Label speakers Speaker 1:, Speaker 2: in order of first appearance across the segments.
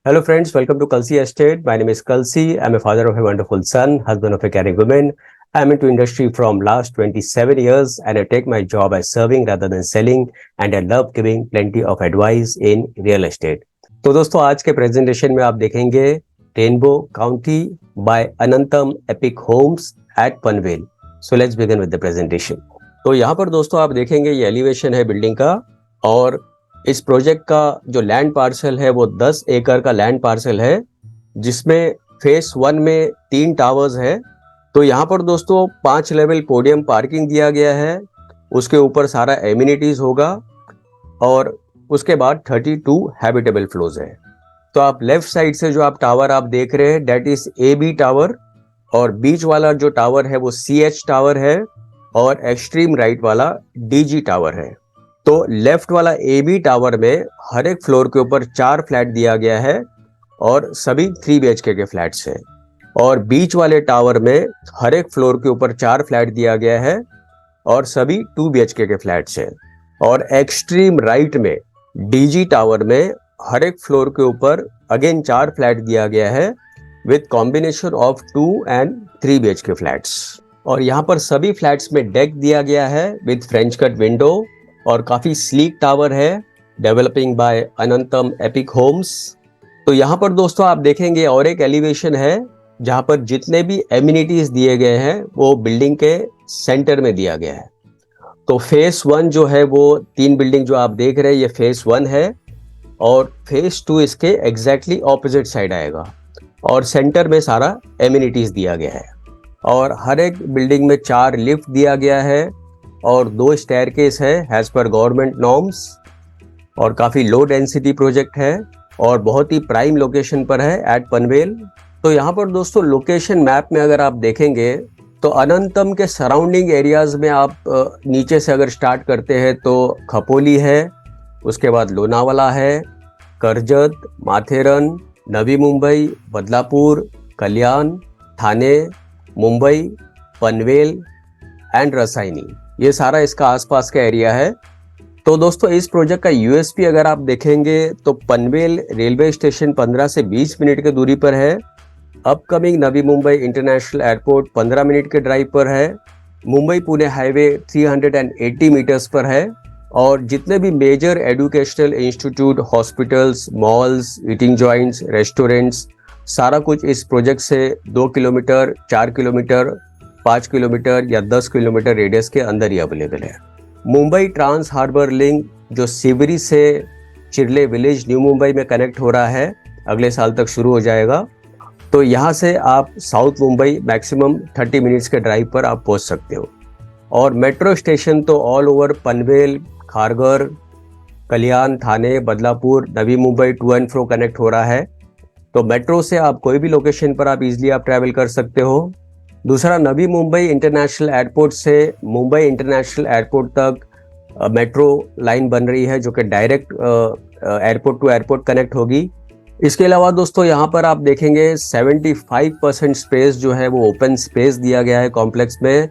Speaker 1: Hello friends, welcome to Kalsi Estate. My name is Kalsi. I'm a father of a wonderful son, husband of a caring woman. I'm into industry from last 27 years and I take my job as serving rather than selling and I love giving plenty of advice in real estate. तो दोस्तों आज के presentation में आप देखेंगे rainbow county by Anantam epic homes at Panvel. So let's begin with the presentation. तो यहाँ पर दोस्तों आप देखेंगे ये एलिवेशन है बिल्डिंग का और इस प्रोजेक्ट का जो लैंड पार्सल है वो 10 एकड़ का लैंड पार्सल है जिसमें फेस 1 में 3 टावर्स है. तो यहाँ पर दोस्तों 5 लेवल पोडियम पार्किंग दिया गया है, उसके ऊपर सारा एमिनिटीज होगा और उसके बाद 32 हैबिटेबल फ्लोर्स है. तो आप लेफ्ट साइड से जो आप टावर आप देख रहे हैं डेट इज AB टावर और बीच वाला जो टावर है वो CH टावर है और एक्सट्रीम राइट वाला DG टावर है. तो लेफ्ट वाला AB टावर में हर एक फ्लोर के ऊपर 4 फ्लैट दिया गया है और सभी 3 BHK के फ्लैट्स हैं और बीच वाले टावर में हर एक फ्लोर के ऊपर 4 फ्लैट दिया गया है और सभी 2 BHK के फ्लैट्स हैं. और एक्सट्रीम राइट में DG टावर में हर एक फ्लोर के ऊपर अगेन 4 फ्लैट दिया गया है with combination of 2 and 3 BHK flats. और यहाँ पर सभी फ्लैट्स में डेक दिया गया है विथ फ्रेंच कट विंडो और काफी स्लीक टावर है developing bye Anantam epic Holmes. तो यहाँ पर दोस्तों आप देखेंगे और एक एलिवेशन है जहाँ पर जितने भी एमिनिटीज दिए गए हैं वो बिल्डिंग के सेंटर में दिया गया है. तो फेस 1 जो है वो 3 बिल्डिंग जो आप देख रहे हैं ये फेस 1 है और फेस 2 इसके एग्जैक्टली ऑपोजिट साइड आएगा और सेंटर में सारा एमिनिटीज दिया गया है. और हर एक बिल्डिंग में 4 लिफ्ट दिया गया है और 2 स्टेयरकेस है एज पर गवर्नमेंट नॉर्म्स और काफ़ी लो डेंसिटी प्रोजेक्ट है और बहुत ही प्राइम लोकेशन पर है एट पनवेल. तो यहाँ पर दोस्तों लोकेशन मैप में अगर आप देखेंगे तो अनंतम के सराउंडिंग एरियाज में आप नीचे से अगर स्टार्ट करते हैं तो खपोली है, उसके बाद लोनावाला है, कर्जत, माथेरन, नवी मुंबई, बदलापुर, कल्याण, ठाणे, मुंबई, पनवेल एंड रसायनी, ये सारा इसका आसपास का एरिया है. तो दोस्तों इस प्रोजेक्ट का USP अगर आप देखेंगे तो पनवेल रेलवे स्टेशन 15 से 20 मिनट की दूरी पर है. Upcoming Navi Mumbai international airport 15 minute के ड्राइव पर है. मुंबई पुणे हाईवे 380 मीटर्स पर है और जितने भी major educational institute, hospitals, malls, eating joints, restaurants, सारा कुछ इस प्रोजेक्ट से 2 किलोमीटर, 4 किलोमीटर, 5 किलोमीटर या 10 किलोमीटर रेडियस के अंदर ही अवेलेबल है. मुंबई ट्रांस हार्बर लिंक जो सिवरी से चिरले विलेज न्यू मुंबई में कनेक्ट हो रहा है अगले साल तक शुरू हो जाएगा. तो यहाँ से आप साउथ मुंबई मैक्सिमम 30 मिनट्स के ड्राइव पर आप पहुँच सकते हो. और मेट्रो स्टेशन तो all over Panvel, Kharghar, Kalyan, Thane, Badlapur, Navi Mumbai to and fro connect हो रहा है. तो मेट्रो से आप कोई भी लोकेशन पर आप इजीली आप ट्रैवल कर सकते हो. दूसरा, नवी मुंबई इंटरनेशनल एयरपोर्ट से मुंबई इंटरनेशनल एयरपोर्ट तक मेट्रो लाइन बन रही है जो कि direct airport to airport connect होगी. इसके अलावा दोस्तों यहाँ पर आप देखेंगे 75% स्पेस जो है वो ओपन स्पेस दिया गया है कॉम्प्लेक्स में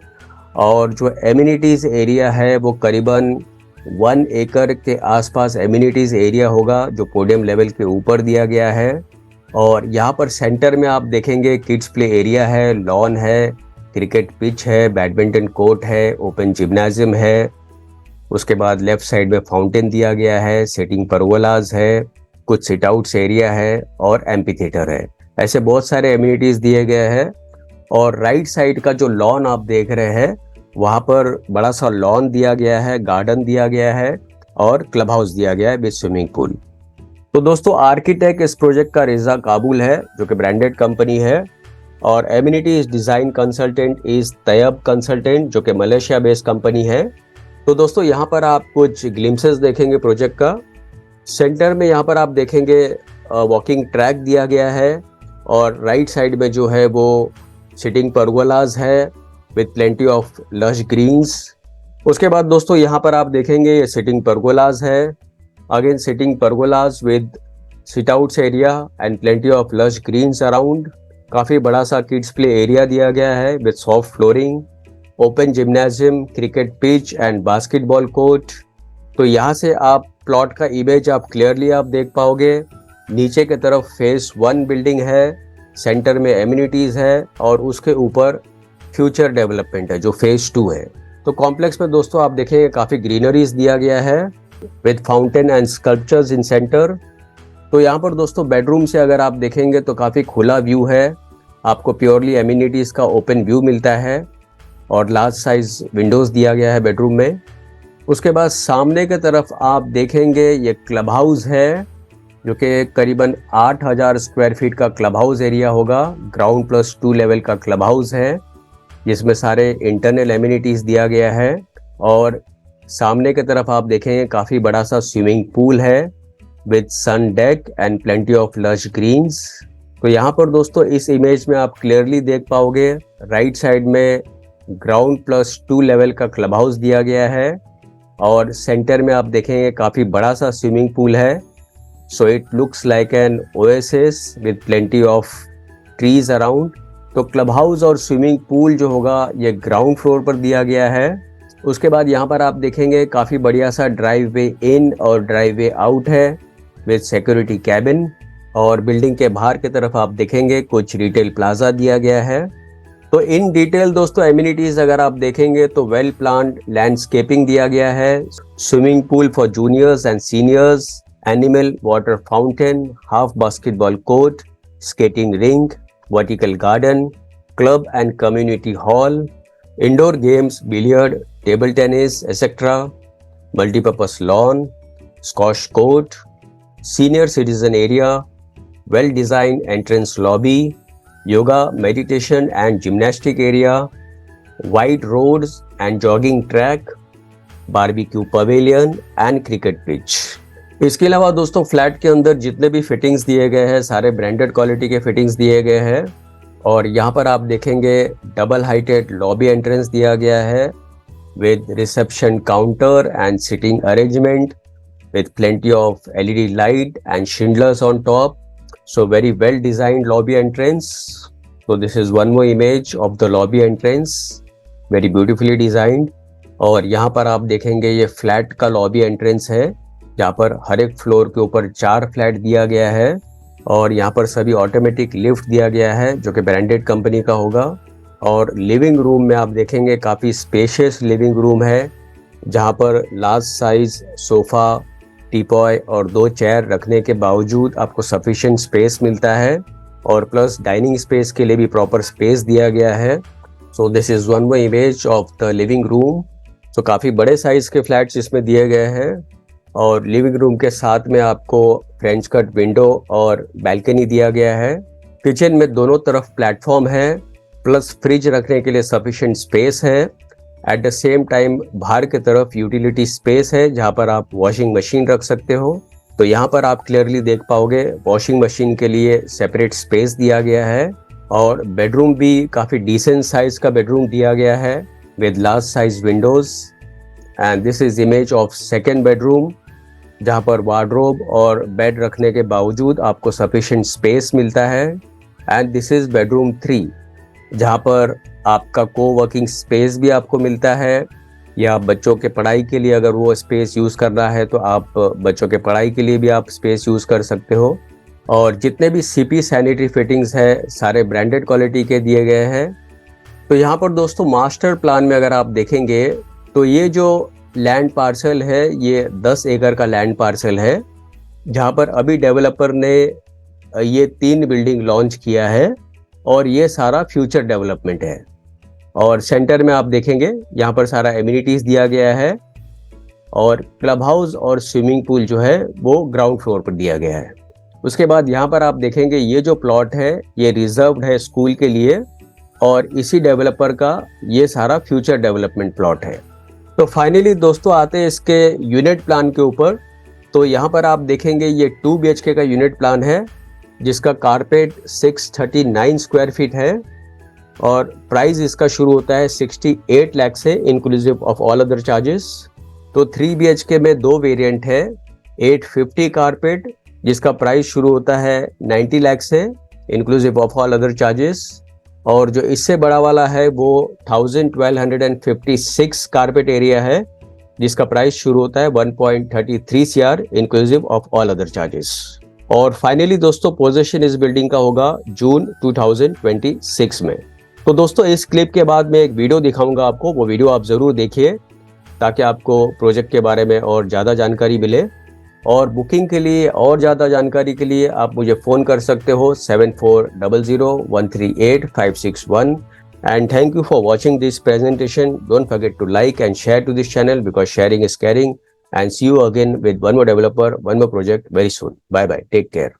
Speaker 1: और जो एमिनिटीज़ एरिया है वो करीबन 1 एकड़ के आसपास एमिनिटीज़ एरिया होगा जो पोडियम लेवल के ऊपर दिया गया है. और यहाँ पर सेंटर में आप देखेंगे किड्स प्ले एरिया है, लॉन है, क्रिकेट पिच है, बैडमिंटन कोर्ट है, ओपन जिम्नाजियम है. उसके बाद लेफ्ट साइड में फाउंटेन दिया गया है, सिटिंग परगोलाज है, कुछ सिट आउट्स एरिया है और एम्पी थिएटर है. ऐसे बहुत सारे एमिनिटीज़ दिए गए हैं. और राइट साइड का जो लॉन आप देख रहे हैं वहाँ पर बड़ा सा लॉन दिया गया है, गार्डन दिया गया है और क्लब हाउस दिया गया है विद स्विमिंग पूल. तो दोस्तों आर्किटेक्ट इस प्रोजेक्ट का रेजा काबुल है जो कि ब्रांडेड कंपनी है और amenities design consultant is Tayyab consultant जो कि मलेशिया बेस्ड कंपनी है. तो दोस्तों यहाँ पर आप कुछ ग्लिम्सेस देखेंगे प्रोजेक्ट का. सेंटर में यहाँ पर आप देखेंगे वॉकिंग ट्रैक दिया गया है और राइट साइड में जो है वो सिटिंग परगोलाज है with plenty of lush greens. उसके बाद दोस्तों यहाँ पर आप देखेंगे ये सिटिंग परगोलाज है, again sitting pergolas with sit outs area and plenty of lush greens around. काफ़ी बड़ा सा किड्स प्ले एरिया दिया गया है with soft flooring, open gymnasium, cricket pitch and basketball court. तो यहाँ से आप प्लॉट का इमेज आप क्लियरली आप देख पाओगे नीचे की तरफ फेज 1 बिल्डिंग है, सेंटर में एमिनिटीज है और उसके ऊपर फ्यूचर डेवलपमेंट है जो फेज 2 है। तो कॉम्प्लेक्स में दोस्तों आप देखेंगे काफी ग्रीनरीज दिया गया है with fountain and sculptures in centre. तो यहाँ पर दोस्तों बेडरूम से अगर आप देखेंगे तो काफी खुला व्यू है, आपको प्योरली एमिनिटीज का ओपन व्यू मिलता है और लार्ज साइज विंडोज दिया गया है बेडरूम में। उसके बाद सामने की तरफ आप देखेंगे ये क्लब हाउस है जो कि करीबन 8000 स्क्वायर फीट का क्लब हाउस एरिया होगा। ग्राउंड प्लस 2 लेवल का क्लब हाउस है जिसमें सारे इंटरनल एमिनिटीज दिया गया है और सामने की तरफ आप देखेंगे काफी बड़ा सा स्विमिंग पूल है with sun deck and plenty of lush greens. तो यहाँ पर दोस्तों इस इमेज में आप क्लियरली देख पाओगे राइट साइड में ग्राउंड प्लस 2 लेवल का क्लब हाउस दिया गया है और सेंटर में आप देखेंगे काफी बड़ा सा स्विमिंग पूल है। So it looks like an oasis with plenty of trees around. तो क्लब हाउस और स्विमिंग पूल जो होगा ये ग्राउंड फ्लोर पर दिया गया है। उसके बाद यहाँ पर आप देखेंगे काफी बढ़िया सा ड्राइव वे इन और ड्राइव वे आउट है विद सिक्योरिटी कैबिन और बिल्डिंग के बाहर की तरफ आप देखेंगे कुछ रिटेल प्लाजा दिया गया है। तो इन डिटेल दोस्तों एमिनिटीज अगर आप देखेंगे तो वेल प्लान्ड लैंडस्केपिंग दिया गया है, swimming pool for juniors and seniors, animal water fountain, half basketball court, skating ring, vertical garden, club and community hall, indoor games, billiard, table tennis etcetera, multipurpose lawn, squash court, senior citizen area, well design entrance lobby, yoga, meditation and gymnastic area, wide roads and jogging track, barbecue pavilion and cricket pitch। इसके अलावा दोस्तों flat के अंदर जितने भी fittings दिए गए हैं सारे ब्रांडेड क्वालिटी के फिटिंग्स दिए गए हैं और यहाँ पर आप देखेंगे डबल हाइटेड लॉबी एंट्रेंस दिया गया है with reception counter and sitting arrangement with plenty of LED light and Schindler's on top. So very well designed lobby entrance. So this is one more image of the lobby entrance, very beautifully designed। और यहाँ पर आप देखेंगे ये flat का lobby entrance है जहाँ पर हर एक फ्लोर के ऊपर 4 फ्लैट दिया गया है और यहाँ पर सभी ऑटोमेटिक लिफ्ट दिया गया है जो कि ब्रांडेड कंपनी का होगा। और लिविंग रूम में आप देखेंगे काफ़ी स्पेशियस लिविंग रूम है जहाँ पर लार्ज साइज सोफ़ा, टीपॉय और 2 चेयर रखने के बावजूद आपको सफिशिएंट स्पेस मिलता है और प्लस डाइनिंग स्पेस के लिए भी प्रॉपर स्पेस दिया गया है। So this is one more image of the living room. तो काफ़ी बड़े साइज के फ्लैट्स इसमें दिए गए हैं और लिविंग रूम के साथ में आपको फ्रेंच कट विंडो और बैल्कनी दिया गया है। किचन में दोनों तरफ प्लेटफॉर्म है प्लस फ्रिज रखने के लिए सफिशिएंट स्पेस है। एट द सेम टाइम बाहर की तरफ यूटिलिटी स्पेस है जहाँ पर आप वॉशिंग मशीन रख सकते हो। तो यहाँ पर आप क्लियरली देख पाओगे वॉशिंग मशीन के लिए सेपरेट स्पेस दिया गया है और बेडरूम भी काफ़ी डिसेंट साइज का बेडरूम दिया गया है with large size Windows. And this is image of second bedroom जहाँ पर वार्डरोब और बेड रखने के बावजूद आपको सफिशिएंट स्पेस मिलता है। एंड दिस इज बेडरूम 3 जहाँ पर आपका कोवर्किंग स्पेस भी आपको मिलता है या बच्चों के पढ़ाई के लिए अगर वो स्पेस यूज़ करना है तो आप बच्चों के पढ़ाई के लिए भी आप स्पेस यूज़ कर सकते हो। और जितने भी CP सैनिटरी फिटिंग्स है सारे ब्रांडेड क्वालिटी के दिए गए हैं। तो यहाँ पर दोस्तों मास्टर प्लान में अगर आप देखेंगे तो ये जो लैंड पार्सल है ये 10 एकड़ का लैंड पार्सल है जहाँ पर अभी डेवलपर ने ये 3 बिल्डिंग लॉन्च किया है और ये सारा फ्यूचर डेवलपमेंट है। और सेंटर में आप देखेंगे यहाँ पर सारा एमिनिटीज दिया गया है और क्लब हाउस और स्विमिंग पूल जो है वो ग्राउंड फ्लोर पर दिया गया है। उसके बाद यहाँ पर आप देखेंगे ये जो प्लॉट है ये रिजर्व्ड है स्कूल के लिए और इसी डेवलपर का ये सारा फ्यूचर डेवलपमेंट प्लॉट है। तो फाइनली दोस्तों आते हैं इसके यूनिट प्लान के ऊपर। तो यहाँ पर आप देखेंगे ये 2 BHK का यूनिट प्लान है जिसका कारपेट 639 स्क्वायर फीट है और प्राइस इसका शुरू होता है 68 लाख से inclusive of all other charges. तो 3 BHK में 2 वेरिएंट है, 850 कारपेट जिसका प्राइस शुरू होता है 90 लाख से inclusive of all other charges और जो इससे बड़ा वाला है वो 1256 कारपेट एरिया है जिसका प्राइस शुरू होता है 1.33 CR inclusive of all other charges. और फाइनली दोस्तों पोजीशन इस बिल्डिंग का होगा जून 2026 में। तो दोस्तों इस क्लिप के बाद मैं एक वीडियो दिखाऊंगा आपको, वो वीडियो आप जरूर देखिए ताकि आपको प्रोजेक्ट के बारे में और ज़्यादा जानकारी मिले। और बुकिंग के लिए और ज़्यादा जानकारी के लिए आप मुझे फ़ोन कर सकते हो 7400138561। And thank you for watching this presentation. Don't forget to like and share to this channel because sharing is caring. And see you again with one more developer, one more project very soon. Bye bye. Take care.